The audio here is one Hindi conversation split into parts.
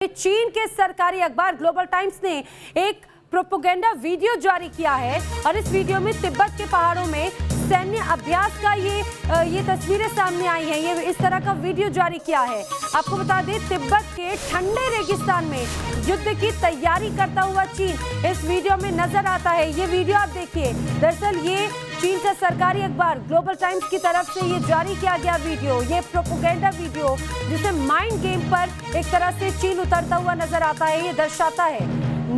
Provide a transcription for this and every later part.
चीन के सरकारी अखबार ग्लोबल टाइम्स ने एक प्रोपेगेंडा वीडियो जारी किया है और इस वीडियो में तिब्बत के पहाड़ों में सैन्य अभ्यास का ये तस्वीरें सामने आई हैं। ये इस तरह का वीडियो जारी किया है। आपको बता दें, तिब्बत के ठंडे रेगिस्तान में युद्ध की तैयारी करता हुआ चीन इस वीडियो में नजर आता है। ये वीडियो आप देखिए। दरअसल ये चीन का सरकारी अखबार ग्लोबल टाइम्स की तरफ से ये जारी किया गया वीडियो, ये प्रोपेगेंडा वीडियो जिसे माइंड गेम पर एक तरह से चीन उतरता हुआ नजर आता है। ये दर्शाता है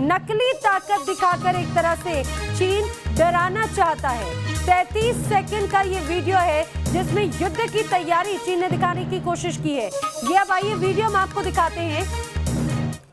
नकली ताकत दिखाकर एक तरह से चीन डराना चाहता है। 33 सेकंड का ये वीडियो है जिसमें युद्ध की तैयारी चीन ने दिखाने की कोशिश की है। ये अब आइए वीडियो में आपको दिखाते हैं।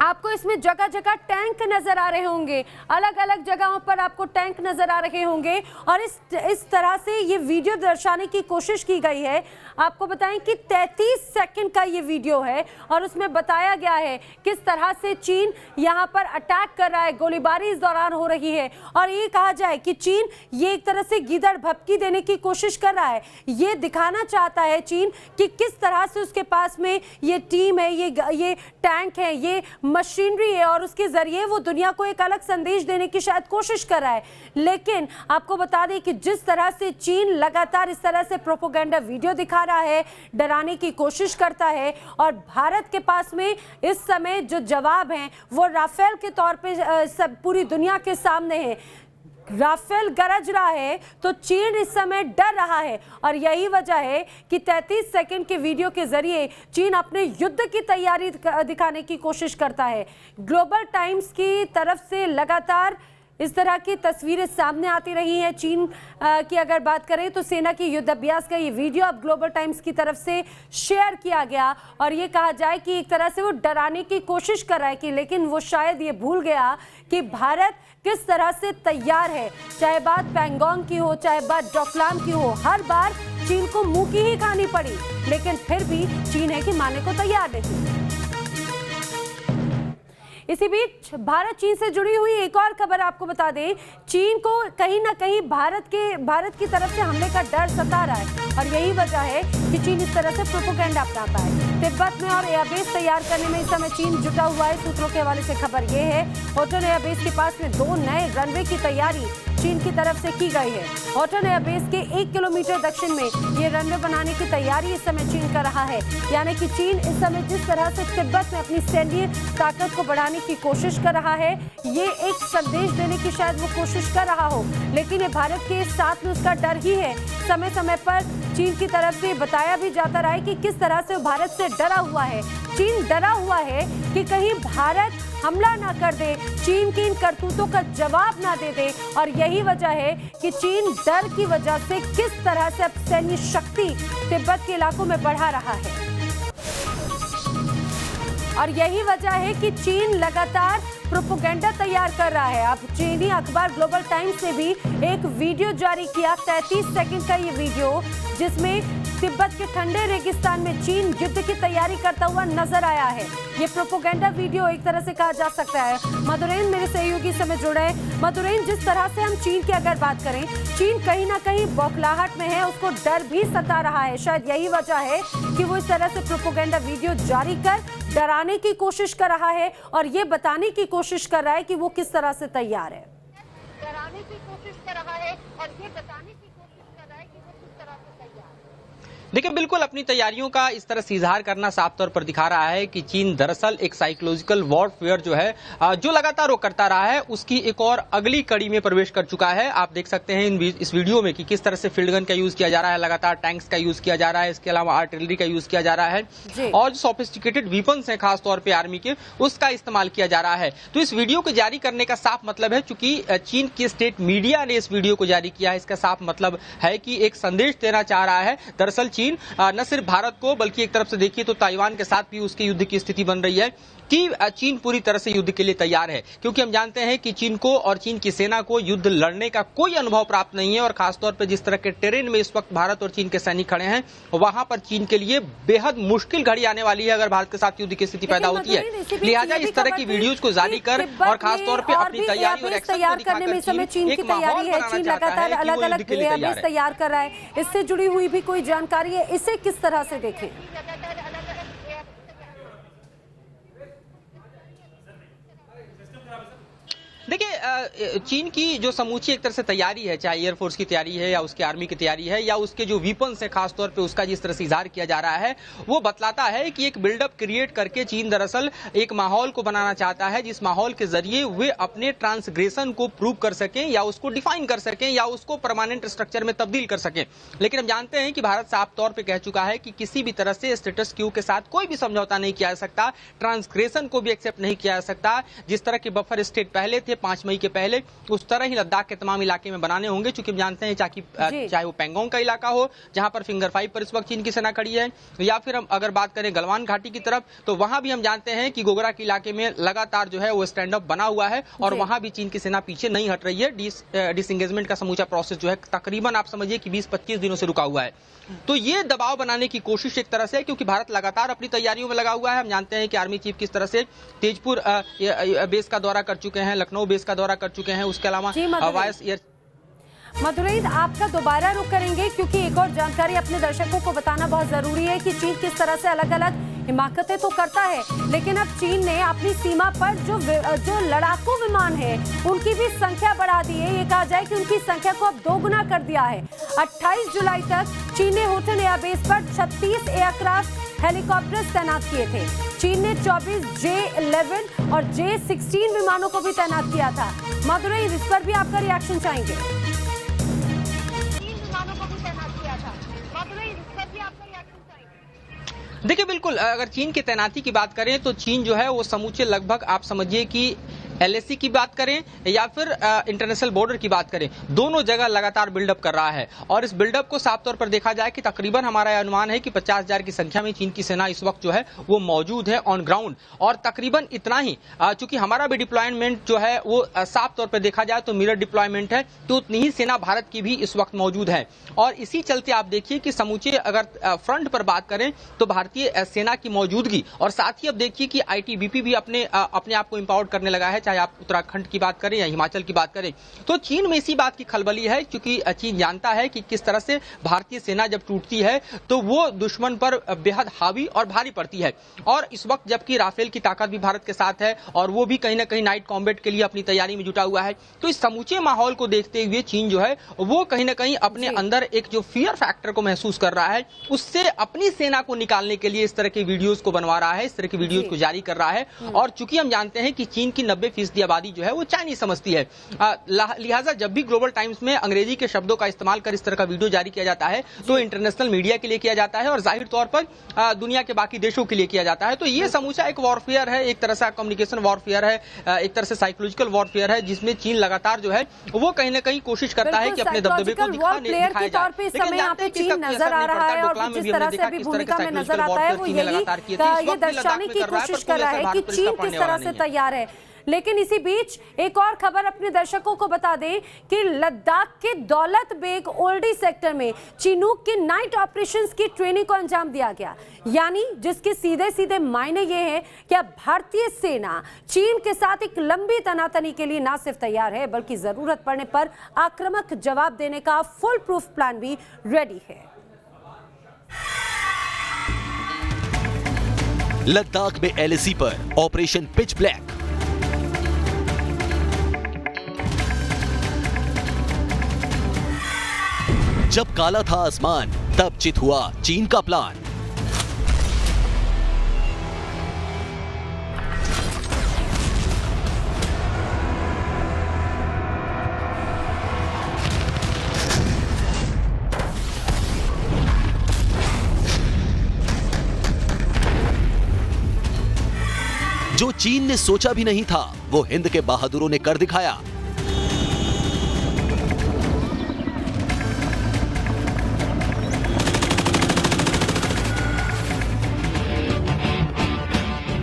आपको इसमें जगह जगह टैंक नजर आ रहे होंगे, अलग अलग जगहों पर आपको टैंक नजर आ रहे होंगे और इस तरह से ये वीडियो दर्शाने की कोशिश की गई है। आपको बताएं कि 33 सेकंड का ये वीडियो है और उसमें बताया गया है किस तरह से चीन यहाँ पर अटैक कर रहा है, गोलीबारी इस दौरान हो रही है और ये कहा जाए कि चीन ये एक तरह से गीदड़ भपकी देने की कोशिश कर रहा है। ये दिखाना चाहता है चीन कि किस तरह से उसके पास में ये टीम है, ये टैंक है, ये मशीनरी है और उसके जरिए वो दुनिया को एक अलग संदेश देने की शायद कोशिश कर रहा है। लेकिन आपको बता दें कि जिस तरह से चीन लगातार इस तरह से प्रोपेगेंडा वीडियो दिखा रहा है, डराने की कोशिश करता है और भारत के पास में इस समय जो जवाब है वो राफेल के तौर पे सब पूरी दुनिया के सामने है। राफेल गरज रहा है तो चीन इस समय डर रहा है और यही वजह है कि 33 सेकंड के वीडियो के जरिए चीन अपने युद्ध की तैयारी दिखाने की कोशिश करता है। ग्लोबल टाइम्स की तरफ से लगातार इस तरह की तस्वीरें सामने आती रही हैं। चीन की अगर बात करें तो सेना की युद्ध अभ्यास का ये वीडियो अब ग्लोबल टाइम्स की तरफ से शेयर किया गया और ये कहा जाए कि एक तरह से वो डराने की कोशिश कर रहा है कि लेकिन वो शायद ये भूल गया कि भारत किस तरह से तैयार है। चाहे बात पैंगोंग की हो, चाहे बात डोकलाम की हो, हर बार चीन को मुंह की ही खानी पड़ी, लेकिन फिर भी चीन है कि मानने को तैयार नहीं। इसी बीच भारत चीन से जुड़ी हुई एक और खबर आपको बता दें, चीन को कहीं ना कहीं भारत की तरफ से हमले का डर सता रहा है और यही वजह है कि चीन इस तरह से प्रोपेगेंडा अपनाता है। तिब्बत में और एयरबेस तैयार करने में इस समय चीन जुटा हुआ है। सूत्रों के हवाले से खबर ये है, होटन एयरबेस के पास में 2 नए रनवे की तैयारी चीन की तरफ से की गई है। होटन एयरबेस के 1 किलोमीटर दक्षिण में ये रनवे बनाने की तैयारी इस समय चीन कर रहा है। यानी कि चीन इस समय जिस तरह से तिब्बत में अपनी सैन्य ताकत को बढ़ाने की कोशिश कर रहा है, ये एक संदेश देने की शायद वो कोशिश कर रहा हो, लेकिन ये भारत के साथ में उसका डर ही है। समय समय पर चीन की तरफ से बताया भी जाता रहा है कि किस तरह से भारत से डरा हुआ है। चीन डरा हुआ है कि कहीं भारत हमला ना कर दे, चीन की इन करतूतों का जवाब ना दे दे और यही वजह है कि चीन डर की वजह से किस तरह से अब सैन्य शक्ति तिब्बत के इलाकों में बढ़ा रहा है और यही वजह है कि चीन लगातार प्रोपेगेंडा तैयार कर रहा है। अब चीनी अखबार ग्लोबल टाइम्स ने भी एक वीडियो जारी किया, 33 सेकंड का ये वीडियो, जिसमें तिब्बत के ठंडे रेगिस्तान में चीन युद्ध की तैयारी करता हुआ नजर आया है। ये प्रोपेगेंडा वीडियो एक तरह से कहा जा सकता है। मधुरेन मेरे सहयोगी समय जुड़े हैं। मधुरेन, जिस तरह से हम चीन की अगर बात करें, चीन कहीं ना कहीं बौखलाहट में है, उसको डर भी सता रहा है। शायद यही वजह है कि वो इस तरह से प्रोपेगेंडा वीडियो जारी कर डराने की कोशिश कर रहा है और ये बताने की कोशिश कर रहा है कि वो किस तरह से तैयार है। डराने की कोशिश कर रहा है और ये बताने की कोशिश कर रहा है कि वो किस तरह से तैयार है। देखिए, बिल्कुल अपनी तैयारियों का इस तरह से इजहार करना साफ तौर पर दिखा रहा है कि चीन दरअसल एक साइकोलॉजिकल वॉरफेयर जो है, जो लगातार वो करता रहा है, उसकी एक और अगली कड़ी में प्रवेश कर चुका है। आप देख सकते हैं इस वीडियो में कि किस तरह से फील्ड गन का यूज किया जा रहा है, लगातार टैंक्स का यूज किया जा रहा है, इसके अलावा आर्टिलरी का यूज किया जा रहा है और जो सोफिस्टिकेटेड वीपन्स हैं खासतौर पर आर्मी के, उसका इस्तेमाल किया जा रहा है। तो इस वीडियो को जारी करने का साफ मतलब है, चूंकि चीन की स्टेट मीडिया ने इस वीडियो को जारी किया है, इसका साफ मतलब है कि एक संदेश देना चाह रहा है। दरअसल चीन न सिर्फ भारत को बल्कि एक तरफ से देखिए तो ताइवान के साथ भी उसके युद्ध की स्थिति बन रही है कि चीन पूरी तरह से युद्ध के लिए तैयार है, क्योंकि हम जानते हैं कि चीन को और चीन की सेना को युद्ध लड़ने का कोई अनुभव प्राप्त नहीं है और खासतौर पर जिस तरह के टेरेन में इस वक्त भारत और चीन के सैनिक खड़े हैं, वहां पर चीन के लिए बेहद मुश्किल घड़ी आने वाली है अगर भारत के साथ युद्ध की स्थिति पैदा होती है। लिहाजा इस तरह की वीडियोज को जारी कर और खासतौर पर अपनी तैयारी और तैयार करने में समय चीन की तैयारी है। चीन लगातार अलग अलग एयरबेस तैयार कर रहा है। इससे जुड़ी हुई भी कोई जानकारी है, इसे किस तरह से देखें? चीन की जो समूची एक तरह से तैयारी है, चाहे एयरफोर्स की तैयारी है या उसकी आर्मी की तैयारी है या उसके जो वीपन्स है खासतौर पे उसका जिस तरह से इजहार किया जा रहा है, वो बतलाता है कि एक बिल्डअप क्रिएट करके चीन दरअसल एक माहौल को बनाना चाहता है जिस माहौल के जरिए वे अपने ट्रांसग्रेशन को प्रूव कर सकें या उसको डिफाइन कर सकें या उसको परमानेंट स्ट्रक्चर में तब्दील कर सकें। लेकिन हम जानते हैं कि भारत साफ तौर पे कह चुका है कि किसी भी तरह से स्टेटस क्यू के साथ कोई भी समझौता नहीं किया जा सकता, ट्रांसग्रेशन को भी एक्सेप्ट नहीं किया जा सकता। जिस तरह के बफर स्टेट पहले थे 5 मई के पहले, उस तरह ही लद्दाख के तमाम इलाके में बनाने होंगे, चूंकि हम जानते हैं चाहे वो पेंगोंग का इलाका हो जहां पर फिंगर 5 पर इस वक्त चीन की सेना खड़ी है, या फिर हम अगर बात करें गलवान घाटी की तरफ, तो वहां भी हम जानते हैं कि गोगरा के इलाके में लगातार जो है वो स्टैंड अप बना हुआ है और वहां भी चीन की सेना पीछे नहीं हट रही है। डिसएंगेजमेंट का समूचा प्रोसेस जो है तकरीबन आप समझिए कि 20-25 दिनों से रुका हुआ है। तो ये दबाव बनाने की कोशिश एक तरह से, क्योंकि भारत लगातार अपनी तैयारियों में लगा हुआ है। हम जानते हैं कि आर्मी चीफ किस तरह से तेजपुर बेस का दौरा कर चुके हैं, लखनऊ बेस का दौरा कर चुके हैं, उसके अलावा वायस एयर। मधुरई, आपका दोबारा रुख करेंगे क्योंकि एक और जानकारी अपने दर्शकों को बताना बहुत जरूरी है कि चीन किस तरह से अलग अलग हिमाकतें तो करता है, लेकिन अब चीन ने अपनी सीमा पर जो लड़ाकू विमान है उनकी भी संख्या बढ़ा दी है। ये कहा जाए कि उनकी संख्या को अब दोगुना कर दिया है। 28 जुलाई तक चीन ने होटन एयरबेस पर 36 एयरक्राफ्ट हेलीकॉप्टर्स तैनात किए थे। चीन ने 24 J-11 और J-16 विमानों को भी तैनात किया था। मधुरई, इस पर भी आपका रिएक्शन चाहेंगे? देखिए, बिल्कुल, अगर चीन की तैनाती की बात करें तो चीन जो है वो समूचे लगभग आप समझिए कि LAC की बात करें या फिर इंटरनेशनल बॉर्डर की बात करें, दोनों जगह लगातार बिल्डअप कर रहा है। और इस बिल्डअप को साफ तौर पर देखा जाए कि तकरीबन हमारा अनुमान है कि 50,000 की संख्या में चीन की सेना इस वक्त जो है वो मौजूद है ऑन ग्राउंड। और तकरीबन इतना ही, चूंकि हमारा भी डिप्लॉयमेंट जो है वो साफ तौर पर देखा जाए तो मिरर डिप्लॉयमेंट है, तो उतनी ही सेना भारत की भी इस वक्त मौजूद है। और इसी चलते आप देखिए कि समूचे अगर फ्रंट पर बात करें तो भारतीय सेना की मौजूदगी, और साथ ही अब देखिए कि ITBP भी अपने आप को एम्पावर्ड करने लगा है, चाहे आप उत्तराखंड की बात करें या हिमाचल की बात करें। तो चीन में इसी बात की खलबली है, क्योंकि चीन जानता है कि किस तरह से भारतीय सेना जब टूटती है तो वो दुश्मन पर बेहद हावी और भारी पड़ती है। और इस वक्त जबकि राफेल की ताकत भी भारत के साथ है और वो भी कहीं ना कहीं नाइट कॉम्बैट के लिए अपनी तैयारी में जुटा हुआ है, तो इस समूचे माहौल को देखते हुए चीन जो है वो कहीं ना कहीं अपने अंदर एक जो फियर फैक्टर को महसूस कर रहा है, उससे अपनी सेना को निकालने के लिए इस तरह के वीडियोस को बनवा रहा है, इस तरह के वीडियोस को जारी कर रहा है। और चूंकि हम जानते हैं कि चीन की 90% आबादी जो है वो चाइनीज समझती है, लिहाजा जब भी ग्लोबल टाइम्स में अंग्रेजी के शब्दों का इस्तेमाल कर इस तरह का वीडियो जारी किया जाता है तो इंटरनेशनल मीडिया के लिए किया जाता है और जाहिर तौर पर दुनिया के बाकी देशों के लिए किया जाता है। तो ये समूचा एक वॉरफेयर है, एक तरह से कम्युनिकेशन वॉरफेयर है, एक तरह से साइकोलॉजिकल वॉरफेयर है, जिसमें चीन लगातार जो है वो कहीं ना कहीं कोशिश करता है कि अपने दबदबे को दिखाया जाए। लेकिन यहाँ पे चीन नजर आ रहा है और जिस तरह से अभी भूमिका में नजर आता है वो ये दर्शाने की कोशिश कर रहा है कि चीन किस तरह से तैयार है। लेकिन इसी बीच एक और खबर अपने दर्शकों को बता दें कि लद्दाख के दौलत बेग ओल्डी सेक्टर में चिनूक के नाइट ऑपरेशंस की ट्रेनिंग को अंजाम दिया गया, यानी जिसके सीधे सीधे मायने ये हैं कि अब भारतीय सेना चीन के साथ एक लंबी तनातनी के लिए न सिर्फ तैयार है बल्कि जरूरत पड़ने पर आक्रामक जवाब देने का फुल प्रूफ प्लान भी रेडी है। लद्दाख में LAC पर ऑपरेशन पिच ब्लैक। जब काला था आसमान तब चित हुआ चीन का प्लान। जो चीन ने सोचा भी नहीं था वो हिंद के बहादुरों ने कर दिखाया।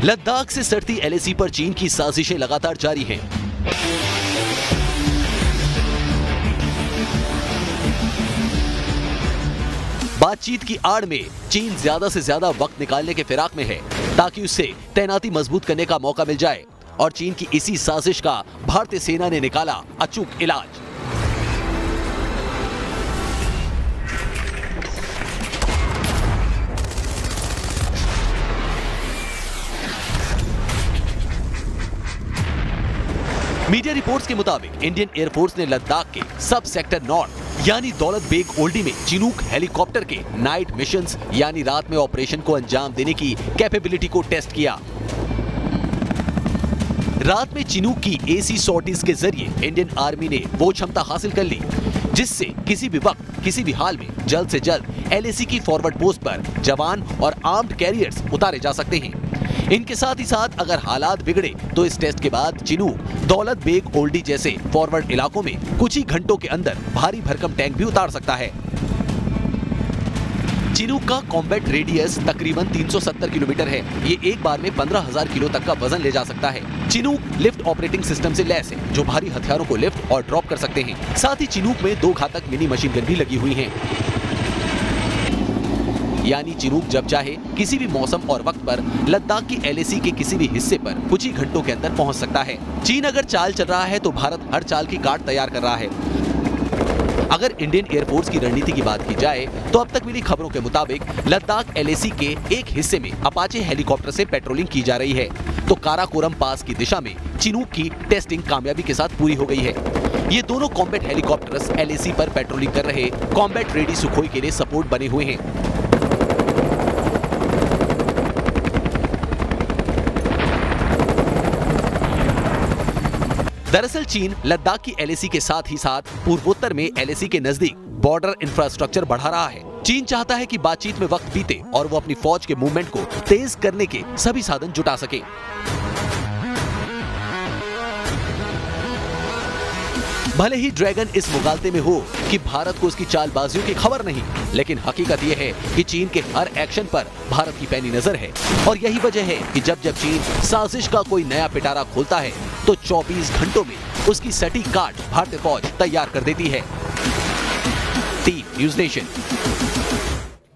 लद्दाख से सटती LAC पर चीन की साजिशें लगातार जारी हैं। बातचीत की आड़ में चीन ज्यादा से ज्यादा वक्त निकालने के फिराक में है ताकि उससे तैनाती मजबूत करने का मौका मिल जाए, और चीन की इसी साजिश का भारतीय सेना ने निकाला अचूक इलाज। मीडिया रिपोर्ट्स के मुताबिक इंडियन एयरफोर्स ने लद्दाख के सब सेक्टर नॉर्थ यानी दौलत बेग ओल्डी में चिनूक हेलीकॉप्टर के नाइट मिशंस यानी रात में ऑपरेशन को अंजाम देने की कैपेबिलिटी को टेस्ट किया। रात में चिनूक की एसी सॉर्टीज के जरिए इंडियन आर्मी ने वो क्षमता हासिल कर ली जिससे किसी भी वक्त किसी भी हाल में जल्द से जल्द एलएसी की फॉरवर्ड पोस्ट पर जवान और आर्म्ड कैरियर्स उतारे जा सकते हैं। इनके साथ ही साथ अगर हालात बिगड़े तो इस टेस्ट के बाद चिनूक दौलत बेग ओल्डी जैसे फॉरवर्ड इलाकों में कुछ ही घंटों के अंदर भारी भरकम टैंक भी उतार सकता है। चिनूक का कॉम्बैट रेडियस तकरीबन 370 किलोमीटर है। ये एक बार में 15,000 किलो तक का वजन ले जा सकता है। चिनूक लिफ्ट ऑपरेटिंग सिस्टम से लैस है जो भारी हथियारों को लिफ्ट और ड्रॉप कर सकते हैं। साथ ही चिनूक में 2 घातक मिनी मशीन गन भी लगी हुई हैं। यानी चिनूक जब चाहे किसी भी मौसम और वक्त पर लद्दाख की एलएसी के किसी भी हिस्से पर कुछ ही घंटों के अंदर पहुंच सकता है। चीन अगर चाल चल रहा है तो भारत हर चाल की कार्ड तैयार कर रहा है। अगर इंडियन एयरफोर्स की रणनीति की बात की जाए तो अब तक मिली खबरों के मुताबिक लद्दाख एलएसी के एक हिस्से में अपाचे हेलीकॉप्टर से पेट्रोलिंग की जा रही है तो काराकोरम पास की दिशा में चिनूक की टेस्टिंग कामयाबी के साथ पूरी हो गई है। ये दोनों कॉम्बैट हेलीकॉप्टर्स एलएसी पर पेट्रोलिंग कर रहे कॉम्बैट रेडी सुखोई के लिए सपोर्ट बने हुए हैं। दरअसल चीन लद्दाख की एलएसी के साथ ही साथ पूर्वोत्तर में एलएसी के नजदीक बॉर्डर इंफ्रास्ट्रक्चर बढ़ा रहा है। चीन चाहता है कि बातचीत में वक्त बीते और वो अपनी फौज के मूवमेंट को तेज करने के सभी साधन जुटा सके। भले ही ड्रैगन इस मुगालते में हो कि भारत को उसकी चालबाजियों की खबर नहीं, लेकिन हकीकत यह है कि चीन के हर एक्शन पर भारत की पैनी नजर है और यही वजह है कि जब जब चीन साजिश का कोई नया पिटारा खोलता है तो 24 घंटों में उसकी सटीक कार्ड भारतीय फौज तैयार कर देती है। Team news nation.